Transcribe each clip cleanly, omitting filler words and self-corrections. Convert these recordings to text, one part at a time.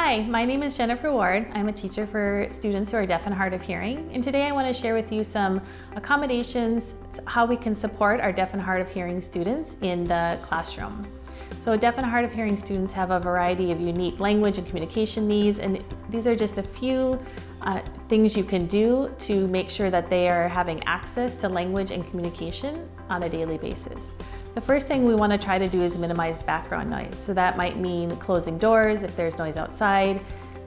Hi, my name is Jennifer Ward. I'm a teacher for students who are deaf and hard of hearing. And today I want to share with you some accommodations, how we can support our deaf and hard of hearing students in the classroom. So deaf and hard of hearing students have a variety of unique language and communication needs, and these are just a few things you can do to make sure that they are having access to language and communication on a daily basis. The first thing we want to try to do is minimize background noise. So that might mean closing doors if there's noise outside,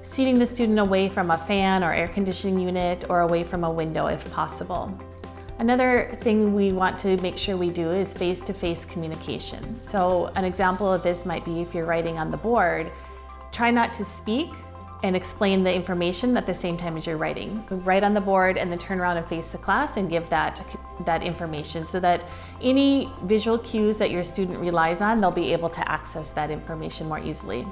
seating the student away from a fan or air conditioning unit or away from a window if possible. Another thing we want to make sure we do is face-to-face communication. So an example of this might be if you're writing on the board, try not to speak and explain the information at the same time as you're writing. Write on the board and then turn around and face the class and give that information so that any visual cues that your student relies on, they'll be able to access that information more easily.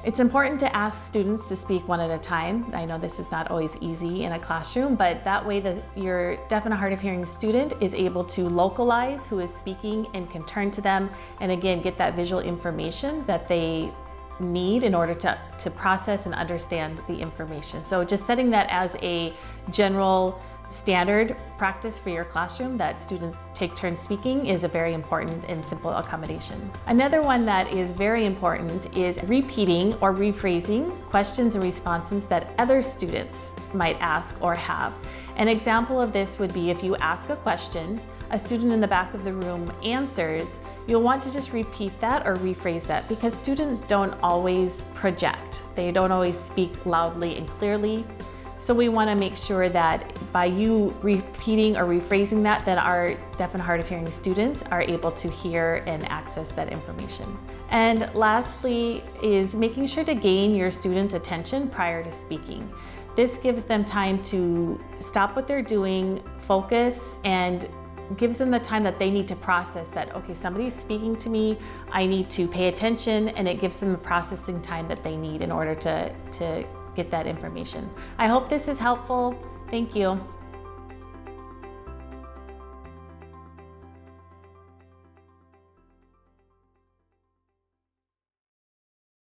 It's important to ask students to speak one at a time. I know this is not always easy in a classroom, but that way your deaf and hard of hearing student is able to localize who is speaking and can turn to them and again get that visual information that they need in order to process and understand the information. So just setting that as a general standard practice for your classroom that students take turns speaking is a very important and simple accommodation. Another one that is very important is repeating or rephrasing questions and responses that other students might ask or have. An example of this would be if you ask a question, a student in the back of the room answers, you'll want to just repeat that or rephrase that because students don't always project. They don't always speak loudly and clearly. So we want to make sure that by you repeating or rephrasing that, then our deaf and hard of hearing students are able to hear and access that information. And lastly is making sure to gain your students' attention prior to speaking. This gives them time to stop what they're doing, focus, and gives them the time that they need to process that, okay, somebody's speaking to me, I need to pay attention, and it gives them the processing time that they need in order to get that information. I hope this is helpful. Thank you.